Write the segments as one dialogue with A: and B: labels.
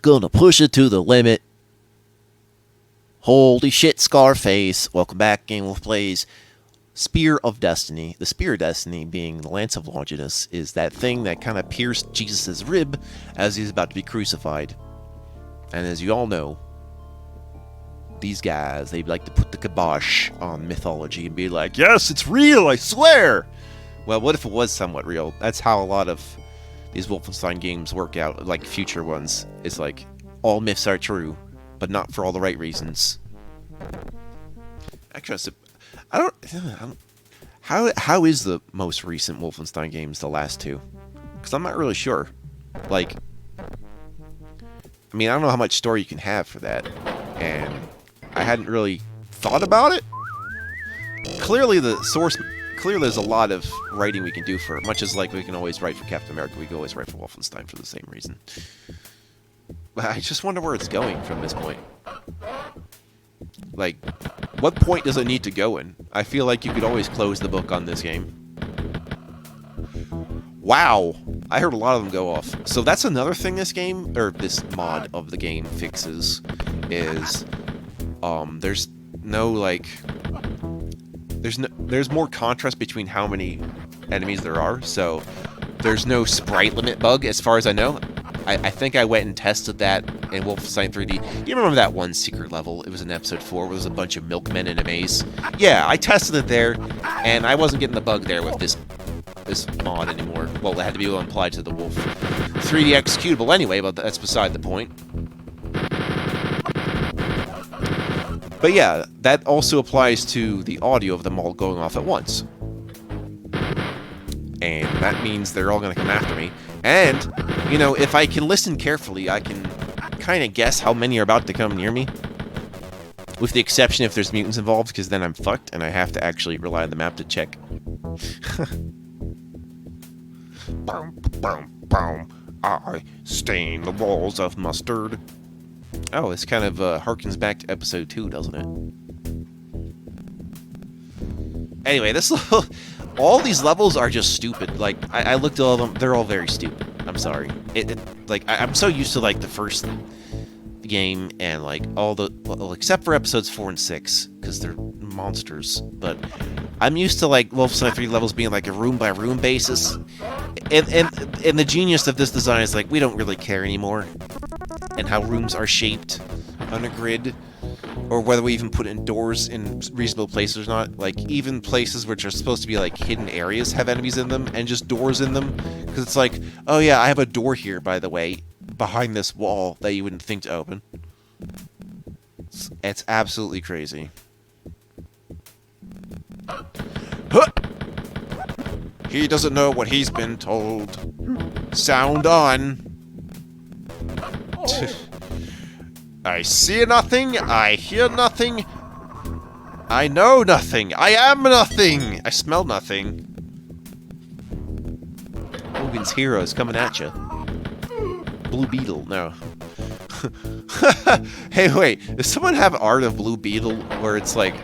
A: Gonna push it to the limit. Holy shit, Scarface. Welcome back, Game Wolf Plays Spear of Destiny. The Spear of Destiny, being the Lance of Longinus, is that thing that kind of pierced Jesus' rib as he's about to be crucified. And as you all know, these guys, they like to put the kibosh on mythology and be like, yes, it's real, I swear! Well, what if it was somewhat real? That's how a lot of these Wolfenstein games work out, like future ones. It's like, all myths are true, but not for all the right reasons. Actually, I don't how is the most recent Wolfenstein games the last two? Because I'm not really sure. Like, I mean, I don't know how much story you can have for that, and I hadn't really thought about it. Clearly, there's a lot of writing we can do for it, much as like we can always write for Captain America, we can always write for Wolfenstein for the same reason. But I just wonder where it's going from this point. Like, what point does it need to go in? I feel like you could always close the book on this game. Wow! I heard a lot of them go off. So that's another thing this game, or this mod of the game fixes, is, there's no, like, there's more contrast between how many enemies there are, so there's no sprite limit bug, as far as I know. I think I went and tested that in Wolfenstein 3D. You remember that one secret level? It was in episode 4, where there was a bunch of milkmen in a maze. Yeah, I tested it there, and I wasn't getting the bug there with this mod anymore. Well, it had to be applied to the Wolf 3D executable anyway, but that's beside the point. But yeah, that also applies to the audio of them all going off at once. And that means they're all going to come after me. And, you know, if I can listen carefully, I can kind of guess how many are about to come near me. With the exception if there's mutants involved, because then I'm fucked, and I have to actually rely on the map to check. Boom, boom, boom. I stain the walls of mustard. Oh, this kind of harkens back to episode 2, doesn't it? Anyway, all these levels are just stupid. Like, I looked at all of them, they're all very stupid. I'm sorry. I'm so used to, like, the first game and, like, all the... Well, except for episodes 4 and 6, because they're monsters. But I'm used to, like, Wolfenstein 3 levels being, like, a room-by-room basis. And the genius of this design is, like, we don't really care anymore. And how rooms are shaped on a grid. Or whether we even put in doors in reasonable places or not. Like, even places which are supposed to be, like, hidden areas have enemies in them, and just doors in them. Because it's like, oh yeah, I have a door here, by the way, behind this wall that you wouldn't think to open. It's absolutely crazy. Huh! He doesn't know what he's been told. Sound on. I see nothing, I hear nothing, I know nothing, I am nothing, I smell nothing. Hogan's Heroes coming at you. Blue Beetle, no. Hey, wait, does someone have art of Blue Beetle where it's like,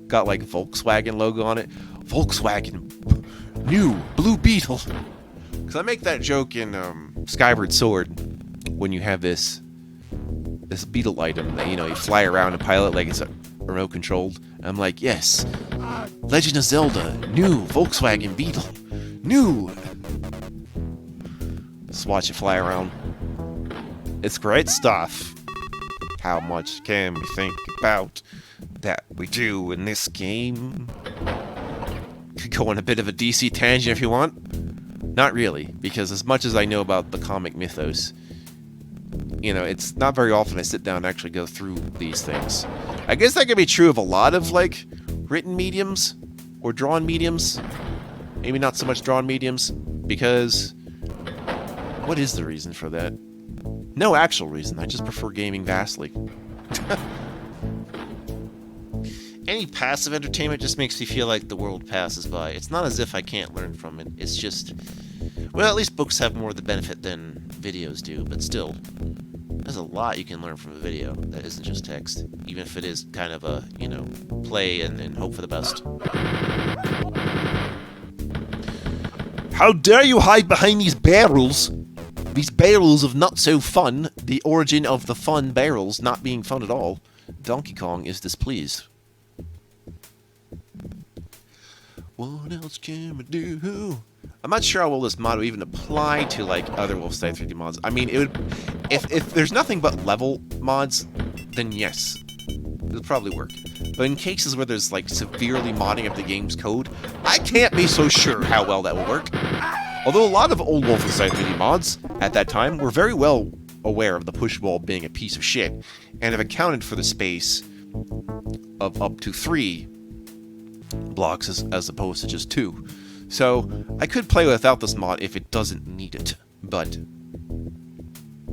A: got like Volkswagen logo on it? Volkswagen, new Blue Beetle. Because I make that joke in Skyward Sword when you have this beetle item that, you know, you fly around and pilot like it's remote controlled. I'm like, yes, Legend of Zelda, new Volkswagen Beetle, new. Just watch it fly around. It's great stuff. How much can we think about that we do in this game? Could go on a bit of a DC tangent if you want. Not really, because as much as I know about the comic mythos, you know, it's not very often I sit down and actually go through these things. I guess that could be true of a lot of, like, written mediums or drawn mediums. Maybe not so much drawn mediums, because what is the reason for that? No actual reason. I just prefer gaming vastly. Any passive entertainment just makes me feel like the world passes by. It's not as if I can't learn from it. It's just... Well, at least books have more of the benefit than videos do, but still, there's a lot you can learn from a video that isn't just text, even if it is kind of a, you know, play and hope for the best. How dare you hide behind these barrels? These barrels of not so fun, the origin of the fun barrels not being fun at all. Donkey Kong is displeased. What else can we do? I'm not sure how well this mod would even apply to like other Wolfenstein 3D mods. I mean, it would, if there's nothing but level mods, then yes, it'll probably work. But in cases where there's like severely modding of the game's code, I can't be so sure how well that will work. Although a lot of old Wolfenstein 3D mods at that time were very well aware of the push wall being a piece of shit, and have accounted for the space of up to 3 blocks as opposed to just 2. So I could play without this mod if it doesn't need it, but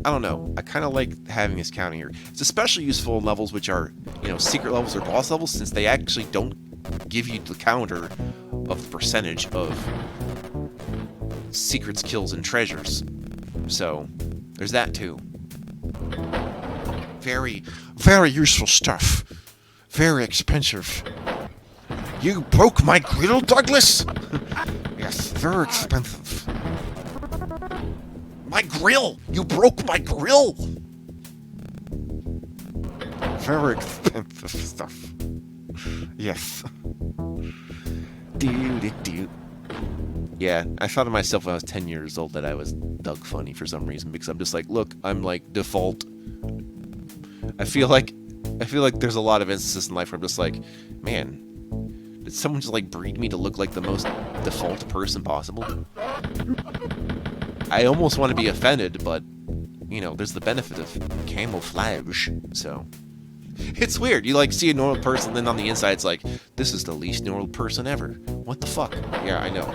A: I don't know. I kind of like having this counting here. It's especially useful in levels which are, you know, secret levels or boss levels, since they actually don't give you the counter of the percentage of secrets, kills, and treasures. So there's that too. Very, very useful stuff. Very expensive. You broke my griddle, Douglas? Yes, very expensive. My grill! You broke my grill! Very expensive stuff. Yes. Do. Yeah, I thought of myself when I was 10 years old that I was Doug Funny for some reason, because I'm just like, look, I'm like default. I feel like there's a lot of instances in life where I'm just like, man, did someone just like breed me to look like the most default person possible? I almost want to be offended, but you know, there's the benefit of camouflage, so it's weird. You like see a normal person, then on the inside it's like, this is the least normal person ever. What the fuck? Yeah, I know.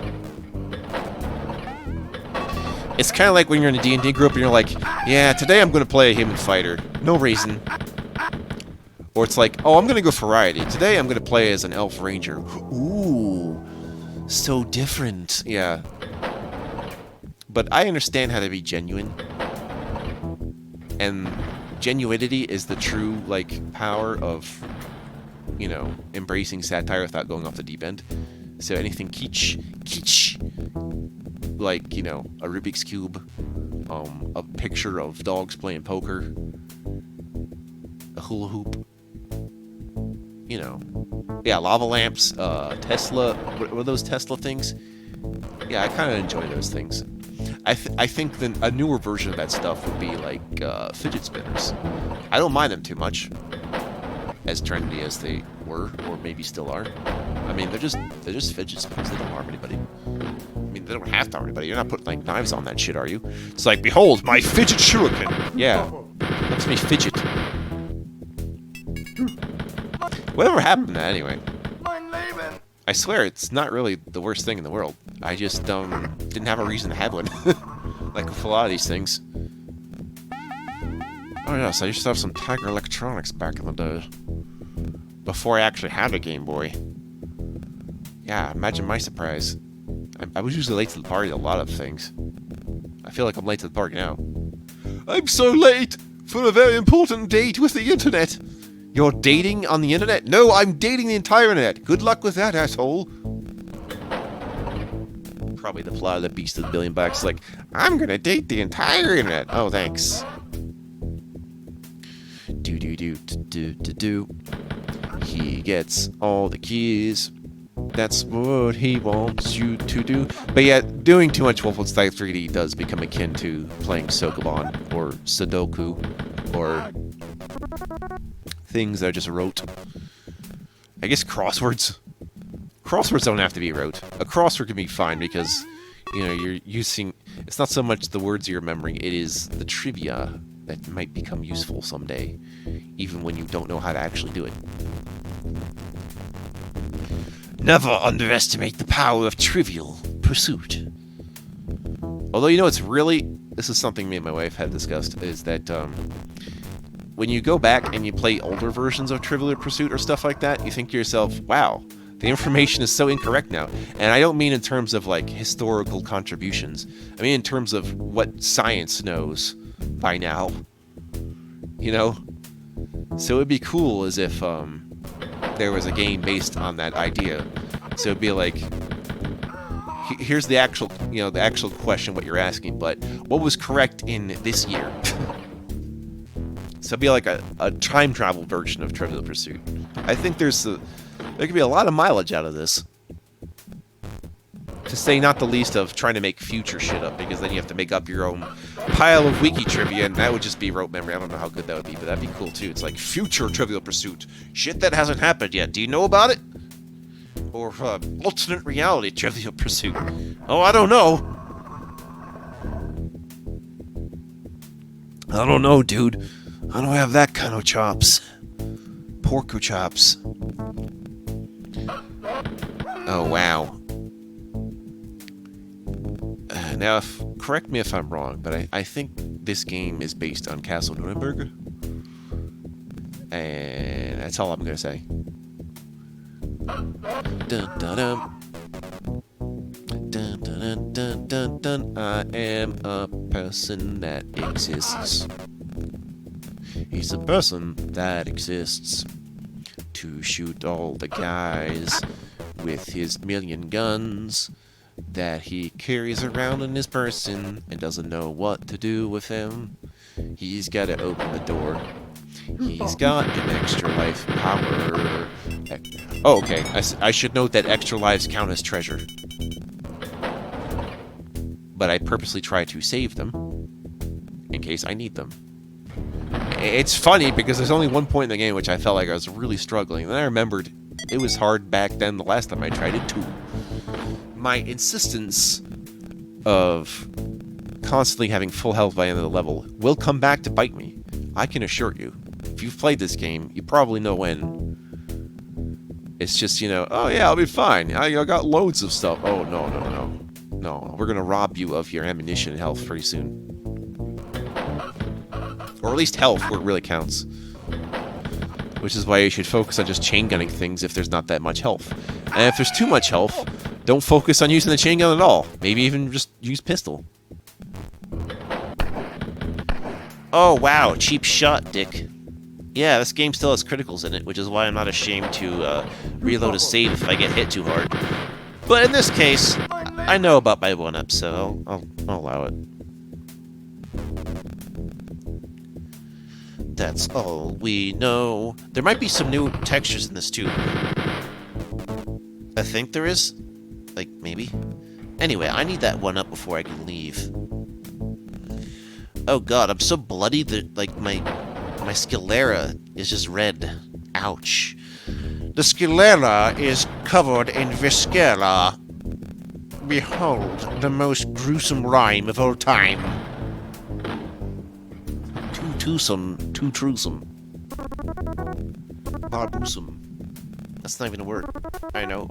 A: It's kind of like when you're in a D&D group and you're like, yeah, today I'm going to play a human fighter. No reason. Or it's like, oh, I'm going to go variety. Today I'm going to play as an elf ranger. Ooh, so different. Yeah. But I understand how to be genuine. And genuinity is the true, like, power of, you know, embracing satire without going off the deep end. So anything kitsch, like, you know, a Rubik's Cube, a picture of dogs playing poker, a hula hoop, you know, yeah, lava lamps, Tesla, what are those Tesla things? Yeah, I kind of enjoy those things. I think then a newer version of that stuff would be like fidget spinners. I don't mind them too much, as trendy as they were, or maybe still are. I mean, they're just fidget spinners. They don't harm anybody. I mean, they don't have to harm anybody. You're not putting like knives on that shit, are you? It's like, behold, my fidget shuriken. Yeah, lets me fidget. Whatever happened to that anyway? I swear, it's not really the worst thing in the world. I just didn't have a reason to have one. Like with a lot of these things. Oh yes, I used to have some Tiger Electronics back in the day. Before I actually had a Game Boy. Yeah, imagine my surprise. I was usually late to the party at a lot of things. I feel like I'm late to the party now. I'm so late for a very important date with the internet. You're dating on the internet? No, I'm dating the entire internet. Good luck with that, asshole. Probably the plot of the Beast of the Billion Bucks. Like, I'm gonna date the entire internet. Oh, thanks. Do. He gets all the keys. That's what he wants you to do. But yeah, doing too much Wolfenstein 3D does become akin to playing Sokoban or Sudoku or things that I just wrote. I guess crosswords. Crosswords don't have to be wrote. A crossword can be fine because, you know, you're using... It's not so much the words you're remembering, it is the trivia that might become useful someday, even when you don't know how to actually do it. Never underestimate the power of Trivial Pursuit. Although, you know, it's really... This is something me and my wife had discussed, is that, when you go back and you play older versions of Trivial Pursuit or stuff like that, you think to yourself, wow, the information is so incorrect now. And I don't mean in terms of, like, historical contributions. I mean in terms of what science knows by now. You know? So it'd be cool as if, there was a game based on that idea. So it'd be like, here's the actual, the actual question, what you're asking, but what was correct in this year? So it'd be like a time travel version of Trivial Pursuit. I think there could be a lot of mileage out of this. To say not the least of trying to make future shit up, because then you have to make up your own pile of wiki trivia, and that would just be rote memory. I don't know how good that would be, but that'd be cool too. It's like future Trivial Pursuit. Shit that hasn't happened yet. Do you know about it? Or alternate reality Trivial Pursuit. Oh, I don't know. I don't know, dude. I don't have that kind of chops. Porco chops. Oh, wow. Now, correct me if I'm wrong, but I think this game is based on Castle Nuremberg. And that's all I'm going to say. Dun, dun, dun. Dun, dun, dun, dun, dun. I am a person that exists. He's a person that exists to shoot all the guys with his million guns that he carries around in his person and doesn't know what to do with them. He's got to open the door. He's got an extra life power. Oh, okay. I should note that extra lives count as treasure. But I purposely try to save them in case I need them. It's funny because there's only one point in the game which I felt like I was really struggling. And then I remembered it was hard back then the last time I tried it too. My insistence of constantly having full health by the end of the level will come back to bite me. I can assure you. If you've played this game, you probably know when. It's just, oh yeah, I'll be fine. I got loads of stuff. Oh, no. No, we're going to rob you of your ammunition and health pretty soon. Or at least health, where it really counts. Which is why you should focus on just chain gunning things if there's not that much health. And if there's too much health, don't focus on using the chain gun at all. Maybe even just use pistol. Oh, wow, cheap shot, dick. Yeah, this game still has criticals in it, which is why I'm not ashamed to reload a save if I get hit too hard. But in this case, I know about my 1-up, so I'll allow it. That's all we know. There might be some new textures in this too. I think there is. Like, maybe. Anyway, I need that 1-up before I can leave. Oh god, I'm so bloody that, like, my sclera is just red. Ouch. The sclera is covered in viscera. Behold, the most gruesome rhyme of all time. Too truesome. Barboosome. That's not even a word. I know.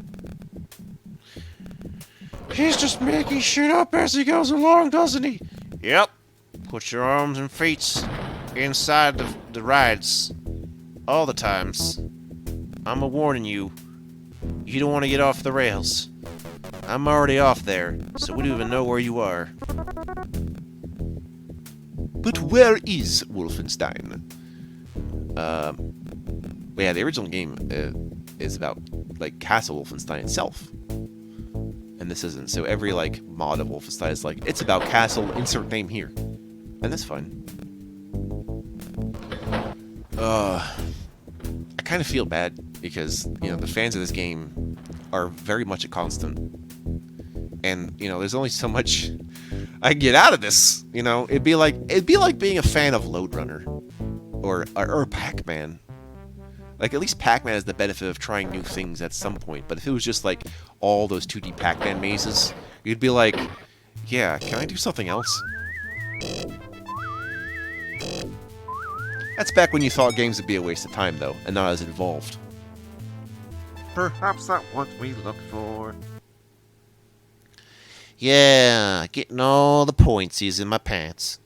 A: He's just making shit up as he goes along, doesn't he? Yep. Put your arms and feet inside the rides. All the times. I'm a-warning you. You don't want to get off the rails. I'm already off there, so we don't even know where you are. But where is Wolfenstein? Yeah, the original game is about, like, Castle Wolfenstein itself. And this isn't. So every, like, mod of Wolfenstein is like, it's about Castle, insert name here. And that's fine. I kind of feel bad because, the fans of this game are very much a constant. And, there's only so much I can get out of this. It'd be like being a fan of Lode Runner or Pac-Man. Like, at least Pac-Man has the benefit of trying new things at some point. But if it was just like all those 2D Pac-Man mazes, you'd be like, yeah, can I do something else? That's back when you thought games would be a waste of time, though, and not as involved. Perhaps that's what we look for. Yeah, getting all the pointsies in my pants.